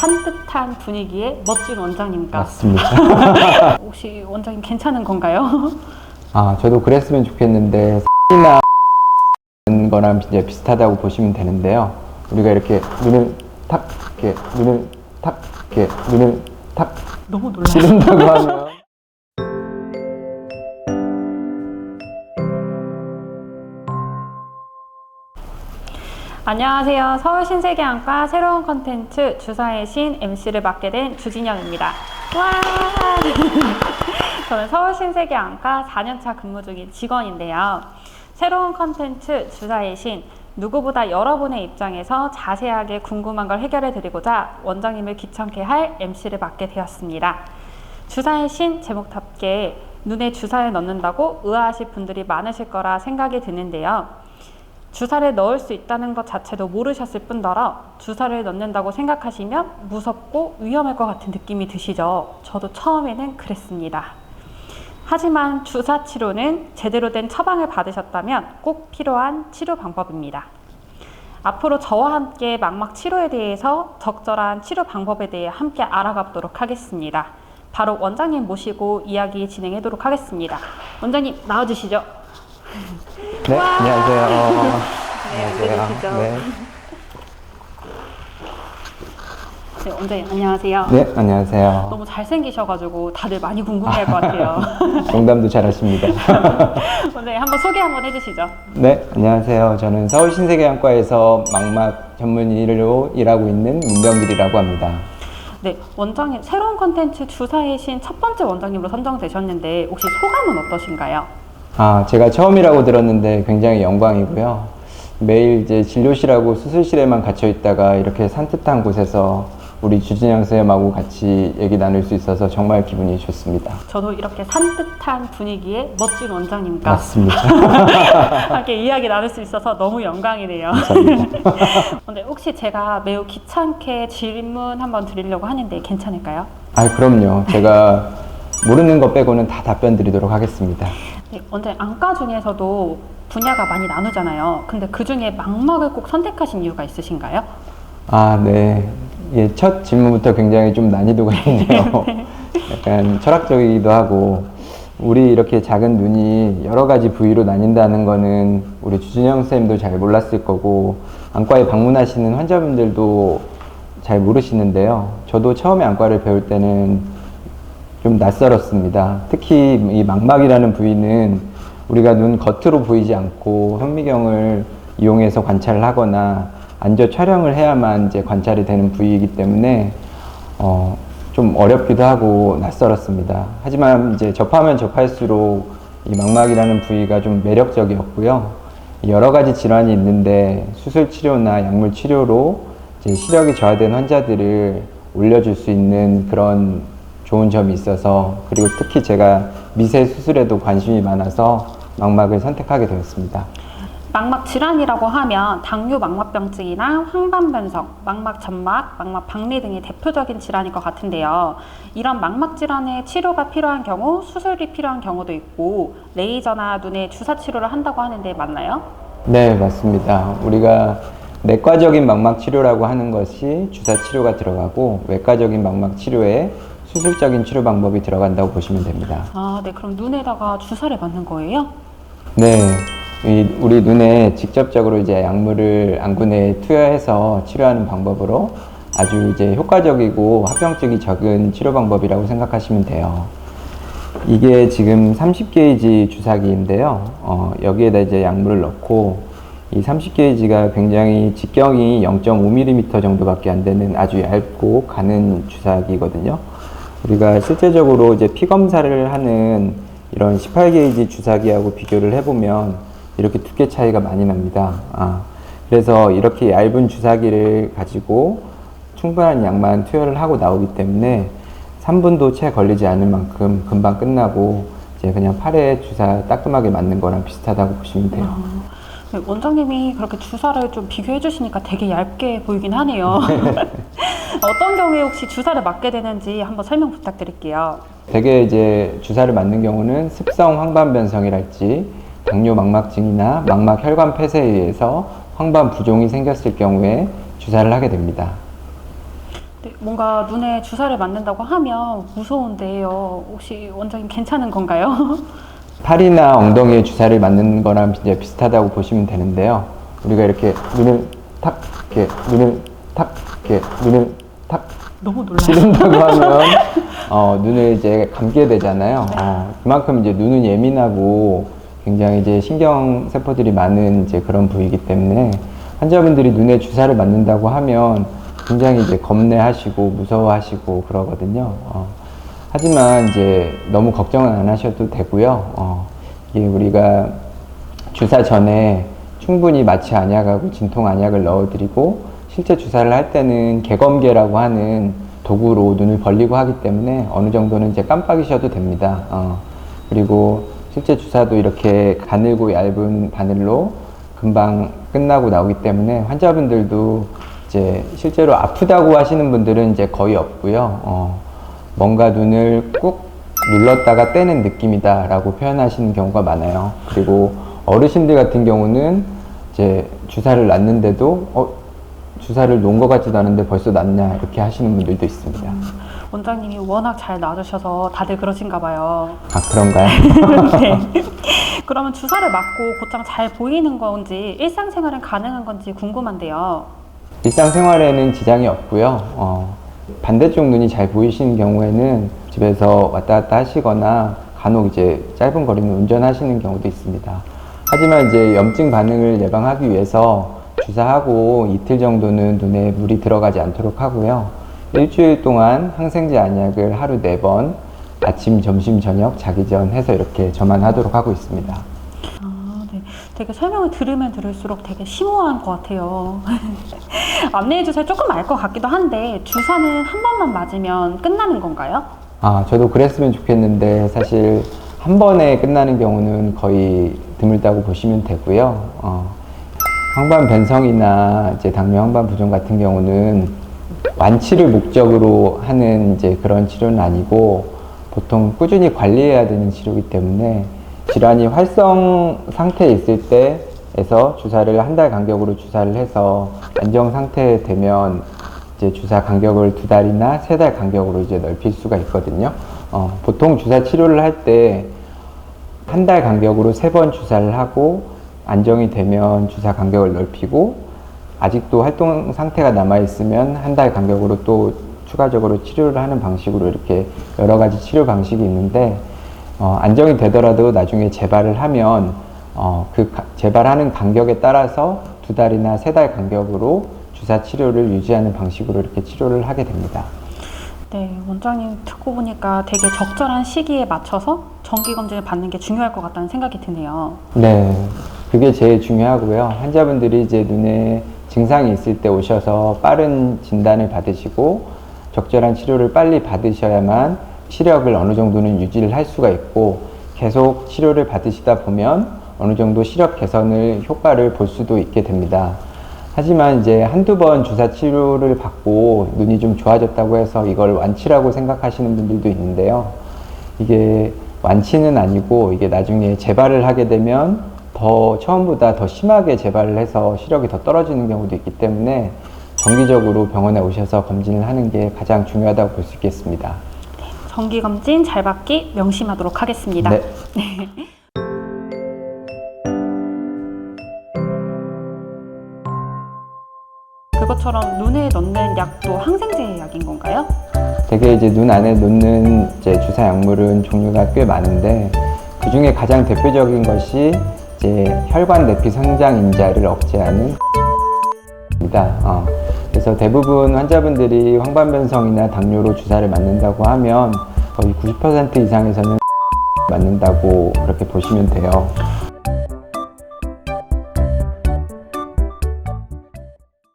산뜻한 분위기의 멋진 원장님과 맞습니다. 혹시 원장님 괜찮은 건가요? 아, 저도 그랬으면 좋겠는데 나 거랑 이제 비슷하다고 보시면 되는데요. 우리가 이렇게 눈을 탁, 이렇게 눈을 탁, 이렇게 눈을 탁 너무 놀라요. 찌른다고 하면 안녕하세요. 서울신세계안과 새로운 컨텐츠 주사의 신 MC를 맡게 된 주진영입니다. 와! 저는 서울신세계안과 4년차 근무 중인 직원인데요. 새로운 컨텐츠 주사의 신, 누구보다 여러분의 입장에서 자세하게 궁금한 걸 해결해 드리고자 원장님을 귀찮게 할 MC를 맡게 되었습니다. 주사의 신 제목답게 눈에 주사를 넣는다고 의아하실 분들이 많으실 거라 생각이 드는데요. 주사를 넣을 수 있다는 것 자체도 모르셨을 뿐더러 주사를 넣는다고 생각하시면 무섭고 위험할 것 같은 느낌이 드시죠? 저도 처음에는 그랬습니다. 하지만 주사 치료는 제대로 된 처방을 받으셨다면 꼭 필요한 치료 방법입니다. 앞으로 저와 함께 망막 치료에 대해서 적절한 치료 방법에 대해 함께 알아가보도록 하겠습니다. 바로 원장님 모시고 이야기 진행하도록 하겠습니다. 원장님 나와주시죠. 네, 안녕하세요. 네, 앉아주시죠. 네. 네, 원장님 안녕하세요. 네, 안녕하세요. 너무 잘생기셔가지고 다들 많이 궁금해할 것 같아요. 농담도 잘하십니다. 원장님 한번 소개 한번 해주시죠. 네, 안녕하세요. 저는 서울신세계안과에서 망막 전문의로 일하고 있는 문병길이라고 합니다. 네, 원장님 새로운 컨텐츠 주사의 신 첫 번째 원장님으로 선정되셨는데 혹시 소감은 어떠신가요? 아, 제가 처음이라고 들었는데 굉장히 영광이고요. 매일 이제 진료실하고 수술실에만 갇혀 있다가 이렇게 산뜻한 곳에서 우리 주진영 쌤하고 같이 얘기 나눌 수 있어서 정말 기분이 좋습니다. 저도 이렇게 산뜻한 분위기의 멋진 원장님과 맞습니다. 함께 이야기 나눌 수 있어서 너무 영광이네요. 감사합니다. 근데 혹시 제가 매우 귀찮게 질문 한번 드리려고 하는데 괜찮을까요? 아, 그럼요. 제가 모르는 것 빼고는 다 답변 드리도록 하겠습니다. 네, 원장님 안과 중에서도 분야가 많이 나누잖아요. 근데 그 중에 망막을 꼭 선택하신 이유가 있으신가요? 아, 네. 예, 첫 질문부터 굉장히 좀 난이도가 있네요. 약간 철학적이기도 하고, 우리 이렇게 작은 눈이 여러 가지 부위로 나뉜다는 거는 우리 주진영 쌤도 잘 몰랐을 거고, 안과에 방문하시는 환자분들도 잘 모르시는데요. 저도 처음에 안과를 배울 때는 좀 낯설었습니다. 특히 이 망막이라는 부위는 우리가 눈 겉으로 보이지 않고 현미경을 이용해서 관찰을 하거나 앉아 촬영을 해야만 이제 관찰이 되는 부위이기 때문에 좀 어렵기도 하고 낯설었습니다. 하지만 이제 접하면 접할수록 이 망막이라는 부위가 좀 매력적이었고요. 여러 가지 질환이 있는데 수술 치료나 약물 치료로 이제 시력이 저하된 환자들을 올려줄 수 있는 그런 좋은 점이 있어서, 그리고 특히 제가 미세 수술에도 관심이 많아서 망막을 선택하게 되었습니다. 망막 질환이라고 하면 당뇨 망막병증이나 황반변성, 망막 점막, 망막 박리 등이 대표적인 질환일 것 같은데요. 이런 망막 질환의 치료가 필요한 경우 수술이 필요한 경우도 있고 레이저나 눈의 주사 치료를 한다고 하는데 맞나요? 네, 맞습니다. 우리가 내과적인 망막 치료라고 하는 것이 주사 치료가 들어가고, 외과적인 망막 치료에 수술적인 치료 방법이 들어간다고 보시면 됩니다. 아, 네. 그럼 눈에다가 주사를 맞는 거예요? 네, 우리 눈에 직접적으로 이제 약물을 안구내에 투여해서 치료하는 방법으로 아주 이제 효과적이고 합병증이 적은 치료 방법이라고 생각하시면 돼요. 이게 지금 30게이지 주사기인데요. 여기에다 이제 약물을 넣고, 이 30게이지가 굉장히 직경이 0.5mm 정도밖에 안 되는 아주 얇고 가는 주사기거든요. 우리가 실제적으로 이제 피 검사를 하는 이런 18게이지 주사기하고 비교를 해보면 이렇게 두께 차이가 많이 납니다. 그래서 이렇게 얇은 주사기를 가지고 충분한 양만 투여를 하고 나오기 때문에 3분도 채 걸리지 않을 만큼 금방 끝나고 이제 그냥 팔에 주사 따끔하게 맞는 거랑 비슷하다고 보시면 돼요. 네, 원장님이 그렇게 주사를 좀 비교해 주시니까 되게 얇게 보이긴 하네요. 어떤 경우에 혹시 주사를 맞게 되는지 한번 설명 부탁드릴게요. 대개 이제 주사를 맞는 경우는 습성 황반변성이랄지 당뇨 망막증이나 망막 혈관 폐쇄에 의해서 황반 부종이 생겼을 경우에 주사를 하게 됩니다. 네, 뭔가 눈에 주사를 맞는다고 하면 무서운데요. 혹시 원장님 괜찮은 건가요? 팔이나 엉덩이에 주사를 맞는 거랑 이제 비슷하다고 보시면 되는데요. 우리가 이렇게 눈을 탁, 이렇게 눈을 탁, 이렇게 눈을 탁 너무 놀라요. 찌른다고 하면 눈을 이제 감게 되잖아요. 그만큼 이제 눈은 예민하고 굉장히 이제 신경 세포들이 많은 이제 그런 부위이기 때문에 환자분들이 눈에 주사를 맞는다고 하면 굉장히 이제 겁내하시고 무서워하시고 그러거든요. 하지만 이제 너무 걱정은 안 하셔도 되고요. 이게 우리가 주사 전에 충분히 마취 안약하고 진통 안약을 넣어드리고 실제 주사를 할 때는 개검개라고 하는 도구로 눈을 벌리고 하기 때문에 어느 정도는 이제 깜빡이셔도 됩니다. 그리고 실제 주사도 이렇게 가늘고 얇은 바늘로 금방 끝나고 나오기 때문에 환자분들도 이제 실제로 아프다고 하시는 분들은 이제 거의 없고요. 뭔가 눈을 꾹 눌렀다가 떼는 느낌이다라고 표현하시는 경우가 많아요. 그리고 어르신들 같은 경우는 이제 주사를 놨는데도 주사를 놓은 것 같지도 않은데 벌써 놨냐 이렇게 하시는 분들도 있습니다. 원장님이 워낙 잘 놔주셔서 다들 그러신가 봐요. 아, 그런가요? 네. 그러면 주사를 맞고 곧장 잘 보이는 건지 일상생활은 가능한 건지 궁금한데요. 일상생활에는 지장이 없고요. 반대쪽 눈이 잘 보이시는 경우에는 집에서 왔다 갔다 하시거나 간혹 이제 짧은 거리는 운전하시는 경우도 있습니다. 하지만 이제 염증 반응을 예방하기 위해서 주사하고 이틀 정도는 눈에 물이 들어가지 않도록 하고요. 일주일 동안 항생제 안약을 하루 4번 아침, 점심, 저녁, 자기 전 해서 이렇게 저만하도록 하고 있습니다. 네. 되게 설명을 들으면 들을수록 되게 심오한 것 같아요. 안내해 주세요. 조금 알 것 같기도 한데 주사는 한 번만 맞으면 끝나는 건가요? 저도 그랬으면 좋겠는데 사실 한 번에 끝나는 경우는 거의 드물다고 보시면 되고요. 황반 변성이나 이제 당뇨 황반 부종 같은 경우는 완치를 목적으로 하는 이제 그런 치료는 아니고 보통 꾸준히 관리해야 되는 치료이기 때문에 질환이 활성 상태에 있을 때에서 주사를 한 달 간격으로 주사를 해서 안정 상태에 되면 이제 주사 간격을 2달이나 3달 간격으로 이제 넓힐 수가 있거든요. 보통 주사 치료를 할 때 한 달 간격으로 3번 주사를 하고 안정이 되면 주사 간격을 넓히고 아직도 활동 상태가 남아 있으면 한 달 간격으로 또 추가적으로 치료를 하는 방식으로 이렇게 여러 가지 치료 방식이 있는데 안정이 되더라도 나중에 재발을 하면 재발하는 간격에 따라서 2달이나 3달 간격으로 주사 치료를 유지하는 방식으로 이렇게 치료를 하게 됩니다. 네, 원장님 듣고 보니까 되게 적절한 시기에 맞춰서 정기검진을 받는 게 중요할 것 같다는 생각이 드네요. 네, 그게 제일 중요하고요. 환자분들이 이제 눈에 증상이 있을 때 오셔서 빠른 진단을 받으시고 적절한 치료를 빨리 받으셔야만 시력을 어느 정도는 유지를 할 수가 있고 계속 치료를 받으시다 보면 어느 정도 시력 개선을 효과를 볼 수도 있게 됩니다. 하지만 이제 한두 번 주사 치료를 받고 눈이 좀 좋아졌다고 해서 이걸 완치라고 생각하시는 분들도 있는데요. 이게 완치는 아니고 이게 나중에 재발을 하게 되면 더 처음보다 더 심하게 재발을 해서 시력이 더 떨어지는 경우도 있기 때문에 정기적으로 병원에 오셔서 검진을 하는 게 가장 중요하다고 볼 수 있겠습니다. 정기검진 잘 받기 명심하도록 하겠습니다. 네. 그것처럼 눈에 넣는 약도 항생제 약인 건가요? 되게 이제 눈 안에 놓는 이제 주사 약물은 종류가 꽤 많은데 그 중에 가장 대표적인 것이 이제 혈관 내피 성장 인자를 억제하는 입니다. 그래서 대부분 환자분들이 황반변성이나 당뇨로 주사를 맞는다고 하면 거의 90% 이상에서는 맞는다고 그렇게 보시면 돼요.